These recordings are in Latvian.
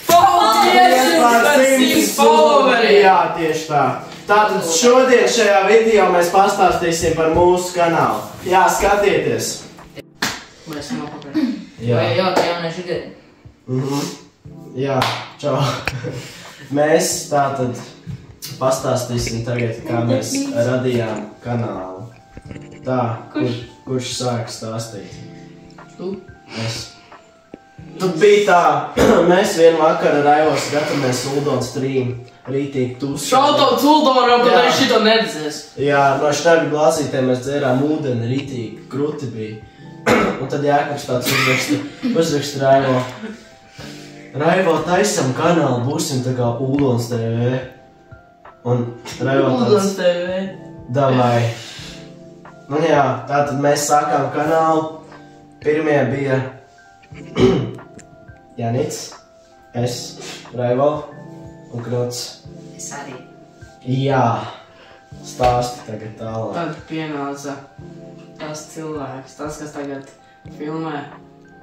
Paldies par 100 followeriem! Jā, tieši tā. Tātad šodien šajā video mēs pastāstīsim par mūsu kanālu. Jā, skatieties! Mēs esam apakaļ. Jā, tā jaunieši gadi. Jā, čau. Mēs tātad pastāstīsim tagad, kā mēs radījām kanālu. Tā, kurš sāk stāstīt? Tu? Es. Tad bija tā, mēs vienu vakaru ar Aivos gatamies Uldon stream, rītīgi tūs. Šautauts Uldonam, kad viņš šito neredzēs. Jā, no štābi glāzītēm mēs dzērām ūdeni, rītīgi, kruti bija. Un tad Jākabs tāds uzraksta Raivo. Raivo, taisam kanālu, būsim tā kā Uldons TV. Un Raivo tāds... Uldons TV. Davai. Un jā, tātad mēs sākām kanālu. Pirmie bija Janits, es, Raivo un Kruts. Es arī. Jā, stāsti tagad tālāk. Tad pienāca tas cilvēks, tas, kas tagad filmē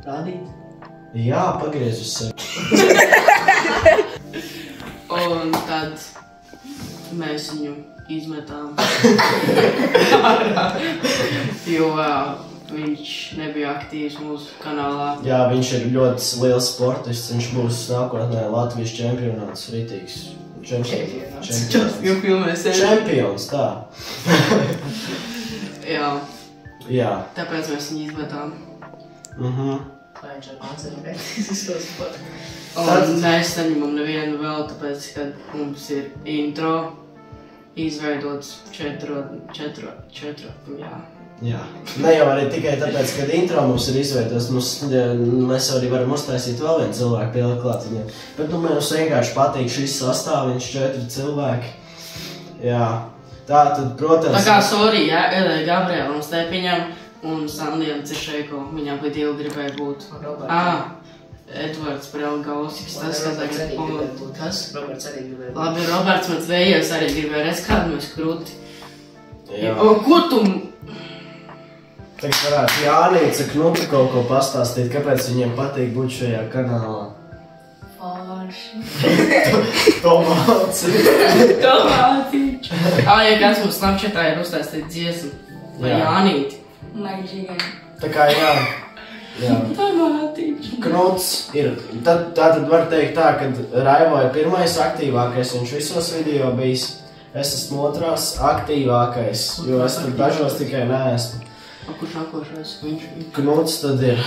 rādīt. Jā, pagriez uz sevi. Un tad mēs viņu izmetām. Jo viņš nebija aktīvs mūsu kanālā. Jā, viņš ir ļoti liels sportists, viņš būs nākotnē Latvijas čempionāts, ritīgs. Čempions, tā. Jā. Tāpēc mēs viņu izmetām. Vai viņš ar koncentrēties uz to sportu? Un mēs saņemam nevienu vēl, tāpēc, kad mums ir intro izveidots 4, Jā. Ne jau arī tikai tāpēc, kad intro mums ir izveidots, mēs arī varam uztaisīt vēl vienu cilvēku pielikt klāt viņam. Bet mums vienkārši patīk šis sastāviņš, 4 cilvēki. Jā. Tā tad, protams... Tā kā sorry, Gabrielam Stepiņam un Sandijam Cišeiko, viņam bija 2 gribēja būt. Edvards Prelgausks, tas, kas tagad pamata. Kas? Roberts arī gribēja būt. Labi, Roberts Matvējos arī gribēja, redz, kādu mēs kruti. Jā. Ko tu... Tagad varētu Jānīca Knuta kaut ko pastāstīt, kāpēc viņiem patīk būt šajā kanālā. Forši. Tomātiņš. Ja kāds mums Snapchatā ir uztaistīt dziesmu. Vai Jānīti. Maģigan. Tā kā jā. Tomātiņš. Knuts ir, tātad var teikt tā, ka Raivo ir pirmais aktīvākais, viņš visos video bijis. Es esmu otrās aktīvākais, jo es tur dažos tikai neesmu. Kurš nākošais? Knuts tad ir,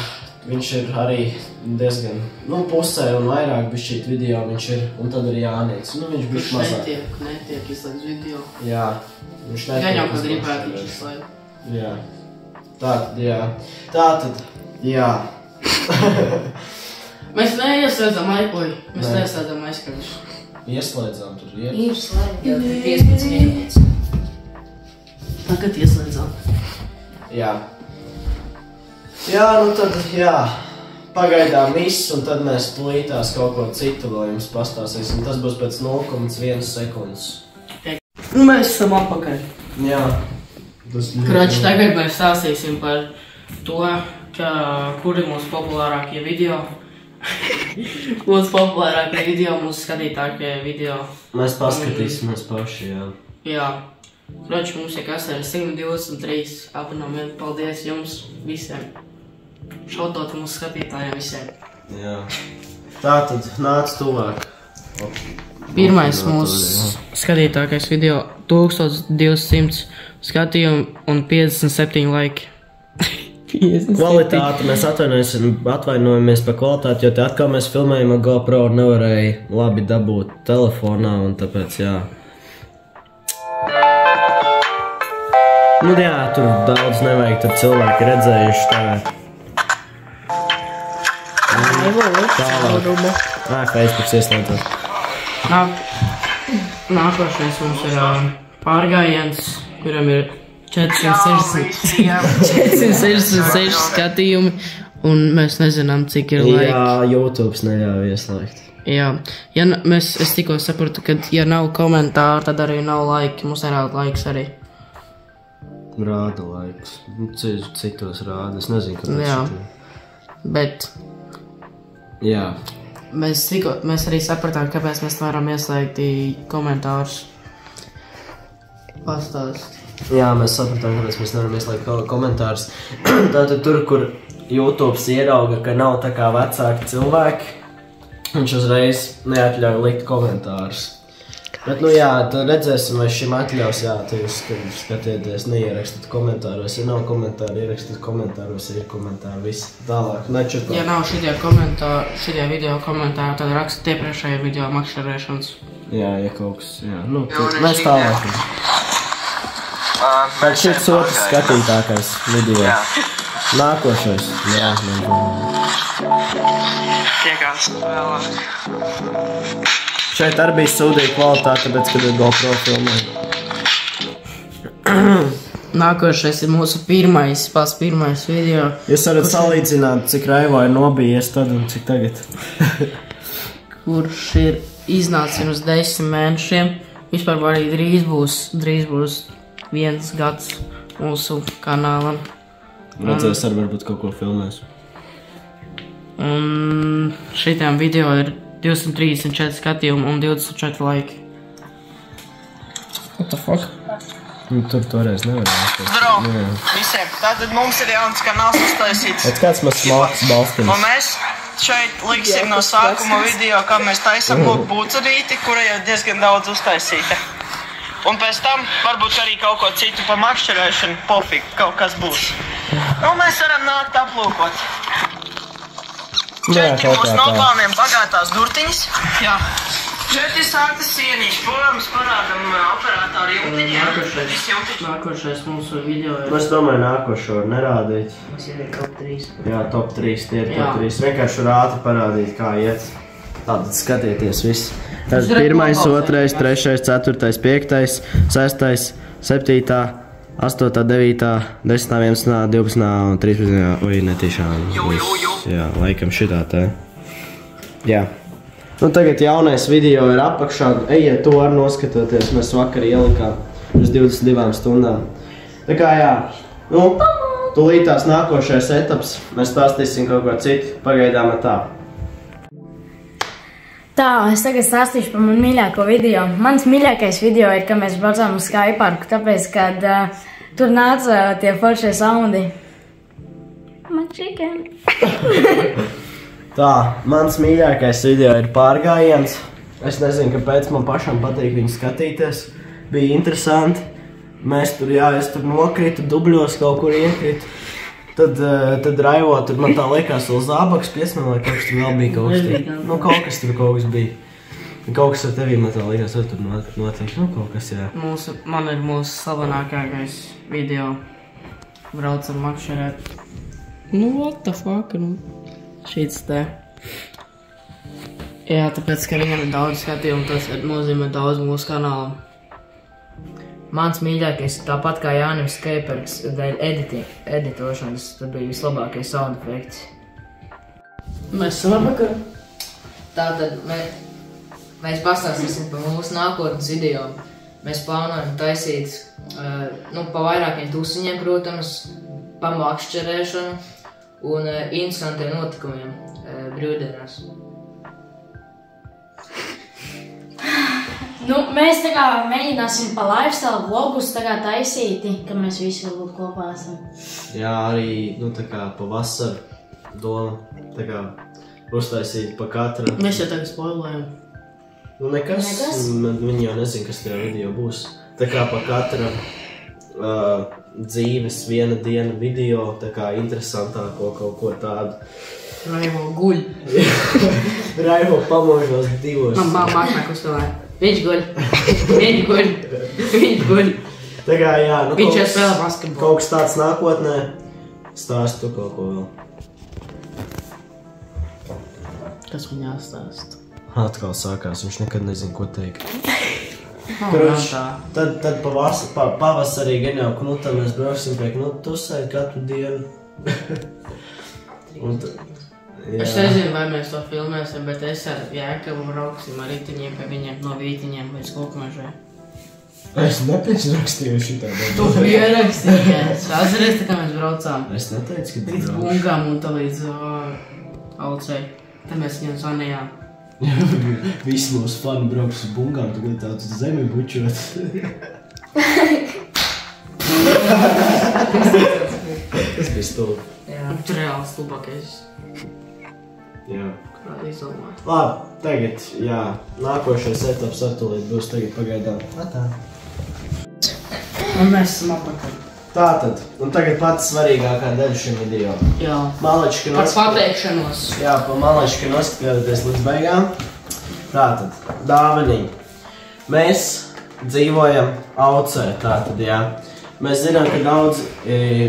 viņš ir arī diezgan, pusē un vairāk bišķīt video viņš ir, un tad ir Jānīts. Viņš bišķi mazāk. Netiek izslēgts video. Jā, viņš netiek Gaņau, kad gribētu viņš izslēgt. Jā. Tātad, jā. Mēs neieslēdzam aizpoju, mēs neieslēdzam aizskaļus. Ieslēdzām tur, jā? Ir slēgt jau 15 minūtes. Tagad ieslēdzam. Jā. Jā, tad, jā. Pagaidām viss, un tad mēs plītās kaut ko citu vēl jums pastāstīsim. Tas būs pēc 0,1 sekundes. Mēs esam apakaļ. Jā. Kroči, tagad mēs stāstīsim par to, kuri mūsu populārākie video. Mūsu populārākie video, mūsu skatītākie video. Mēs paskatīsimies paši, jā. Jā. Kroči, mums ir kas ir 123 abonamenti. Paldies jums visiem. Šautot mūsu skatītājiem visiem. Jā. Tātad, nāc tuvāk. Pirmais mūsu skatītākais video 1200 skatījumu un 57 laiki. Kvalitāte, mēs atvainojamies par kvalitāti, jo te atkal mēs filmējam ar GoPro nevarēja labi dabūt telefonā un tāpēc jā. Jā, tur daudz nevajag, tur cilvēki redzējuši tā. Facebooks ieslēdzot. Nākošais mums ir pārgājiens, kuram ir 466 skatījumi, un mēs nezinām, cik ir laiki. Jā, YouTube neļauj ieslēgt. Jā, es tikko sapratu, ka ja nav komentāru, tad arī nav laiki, mums nerāda laiks arī. Rāda laiks, citos rāda, es nezinu, kāpēc. Jā, bet Jā. Mēs arī sapratām, kāpēc mēs varam ieslēgt komentārus. Pastāst. Jā, mēs sapratām, kāpēc mēs nevaram ieslēgt komentārus. Tātad tur, kur YouTube ierauga, ka nav tā kā vecāki cilvēki, viņš uzreiz neatļauj likt komentārus. Bet, nu jā, tad redzēsim, vai šim atļaus, jā, tad jūs skatieties, neierakstāt komentāros. Ja nav komentāru, ierakstāt komentāros, ja ir komentāri, viss tālāk. Nečurpāk. Ja nav šitie video komentāri, tad rakstiet iepriekšējā video makšķerēšanas. Jā, ja kaut kas, jā. Nu, tad mēs tālāk. Tad šis otrs skatītākais video. Jā. Nākošais. Jā, Tiekās vēlāk. Šeit arī bija sūdīga kvalitāte, tāpēc, kad ir GoPro filmē. Nākošais ir mūsu pirmais video. Jūs varat salīdzināt, cik Raivo ir nobijies tad un cik tagad. Kurš ir iznācis pirms 10 mēnešiem. Vispār arī drīz būs 1 gads mūsu kanālam. Redzēs arī varbūt kaut ko filmēs. Un šitām video ir 234 skatījumi un 24 laiki. What the fuck? Nu, tur toreiz nevarēja. Dro, visiem. Tātad mums ir jauns kanāls uztaisīts. Pēc kāds mēs smalks balstiņas. Un mēs šeit liksim no sākuma video, kā mēs taisam būcerīti, kura jau diezgan daudz uztaisīta. Un pēc tam varbūt arī kaut ko citu pa makšķerēšanu, pofīgi, kaut kas būs. Nu, mēs varam nākt aplūkot. Šeit ir mūsu noplāniem bagātās durtiņas. Jā. Šeit ir sāktas sienīši. Protams, parādam operātoru jumtiņiem. Nākošais mūsu video ir... Es domāju, nākošo var nerādīt. Mums ir top 3. Jā, top 3, tie ir top 3. Vienkārši var ātri parādīt, kā iet. Tātad skatieties viss. Tad 1, 2, 3, 4, 5, 6, 7, 8, 9, 10, 11, 12 un 13. Oi, netīšām. Jā, laikam šitā te. Jā. Nu tagad jaunais video ir apakšā. Ejiet to ar noskatoties. Mēs vakar ielikām uz 22 stundām. Tā kā jā. Nu, tūlītās nākošais etaps. Mēs stāstīsim kaut ko citu. Pagaidām tā. Tā, es tagad stāstīšu par manu mīļāko video. Mans mīļākais video ir, ka mēs braucām uz Skyparku, tāpēc, kad tur nāca tie foršie saundi. Man chicken. Tā, mans mīļākais video ir pārgājiens. Es nezinu, kāpēc man pašam patīk viņu skatīties. Bija interesanti. Mēs tur, jā, es tur nokritu, dubļos kaut kur iekritu. Tad Raivo, tur man tā liekas vēl zābaks piesmēl, vai kaut kas tur vēl bija kaut kas tur. Nu, kaut kas tur kaut kas bija. Kaut kas ar tevī man tā liekas, vai tur notiek. Nu, kaut kas, jā. Man ir mūsu slavenākais video. Braucam makšķerēt. Nu, what the fuck, nu. Šīts te. Jā, tāpēc, ka viņam ir daudz skatījumu, tas nozīmē daudz mūsu kanālam. Mans mīļākais ir tāpat kā Jānim Skeiperks dēļ editošanas. Tur bija vislabākais sound efekts. Mēs labākam. Tātad mēs pastāstīsim par mūsu nākotnes video. Mēs plānojam taisīt pa vairākiem tusiņiem, protams, pa makšķerēšanu un interesantiem notikumiem brīvdienās. Nu, mēs tā kā mēģināsim pa lifestyle vlogus tā kā taisīti, ka mēs visi varbūt kopā esam. Jā, arī, nu tā kā pa vasaru doma, tā kā uztaisīt pa katru. Mēs jau tagad spoilējam. Nu nekas? Viņi jau nezin, kas tajā video būs. Tā kā pa katra dzīves viena diena video, tā kā interesantāko kaut ko tādu. Raivo guļ. Raivo pamožos 2. Man māknāk uzspēlē. Viņš guļ. Viņš guļ. Tā kā jā, nu viņš jau spēlē basketbolu. Kaut kas tāds nākotnē. Stāstu kaut ko vēl. Kas man jāstāst? Atkal sākās, viņš nekad nezin, ko teikt. Tad pavasarī gan jau Knutam mēs brauksim pie Knuta tusēt katru dienu. Es nezinu, vai mēs to filmēsim, bet es ar Jēkabu brauksim ar ritiņiem pie viņiem no Vītiņiem līdz Kokmežai. Es nepierakstīju šitā. Tu pierakstījies. Atceries, tā kā mēs braucām. Es neteicu, ka līdz Bungām un tā līdz Aucei. Tad mēs viņam zvanījām. Visi mūsu fani brauks uz bungām, tagad tā uz zemi bučot. Tas bija stulbi. Tur reāli stulbākais. Jā. Kurā izdomāt. Labi, tagad, jā, nākošais etaps atulīt būs tagad pagaidām. Atā. Un mēs esam apakaļ. Tātad, un tagad pats svarīgākā daļa šim video. Jā. Maleči, ka Par pateikšanos. Jā, pa maleči, ka noskatījāties līdz beigām. Tātad, dāvaniņi. Mēs dzīvojam Aucē, tātad, jā. Mēs zinām, ka daudz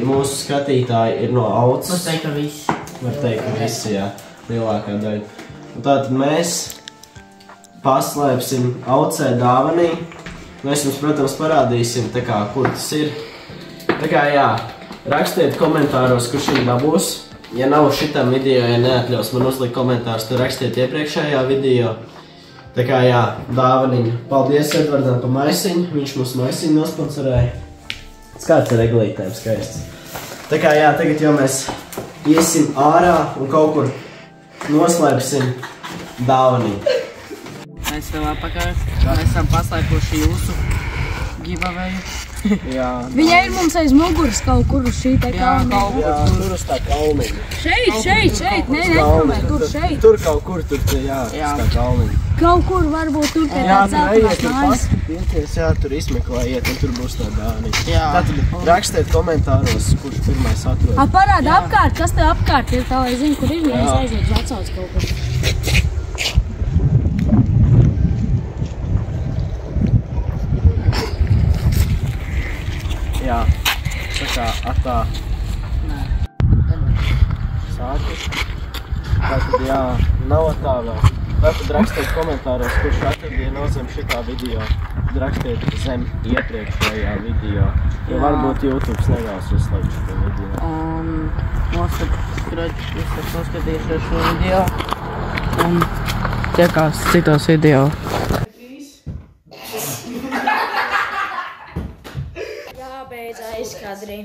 mūsu skatītāji ir no Auces. Var teikt, ka visi. Var teikt, ka visi, jā. Lielākā daļa. Un tātad mēs paslēpsim Aucē dāvanī. Mēs jums, protams, parādīsim, tā kā, kur tas ir. Tā kā, jā, rakstiet komentāros, kurš viņu dabūs. Ja nav šitam video, ja neatļaus man uzlikt komentārus, tad rakstiet iepriekšējā video. Tā kā, jā, dāvaniņu. Paldies Edvardam pa maisiņu. Viņš mums maisiņu nosponsorēja. Kāds ir eglītēm skaists. Tā kā, jā, tagad jau mēs iesim ārā un kaut kur noslēpsim dāvaniņu. Mēs tev apakaļ. Mēs esam paslēpuši jūsu giveaway. Jā. Viņa ir mums aiz muguras kaut kur uz šī te kalniņa. Jā, tur uz tā kalniņa. Šeit, nedomāj, tur šeit. Tur kaut kur, tur, jā, uz tā kalniņa. Kaut kur varbūt tur pie Jā, tā tur ejiet, celtnās tur mājas. paskatieties, jā, tur izmeklējiet, un tur būs tā dāvaniņa. Jā. Tātad rakstiet komentāros, kurš pirmais atrod. Parāda apkārt, kas te apkārt ir, tā lai zinu, kur ir, ja es aizietu uz atsauc kaut kur. Jā, tā kā atā. Sāki. Tātad, jā, nav atā vēl. Tātad rakstiet komentāros, kurš atradieno zem šitā video. Tad rakstiet zem iepriekšējā video. Jo varbūt YouTube's neļaus uzslēgt šo video. Un nosakot, jūs esat noskatījušies šo video. Un tiekās citos video. Jābeidz aizkadri.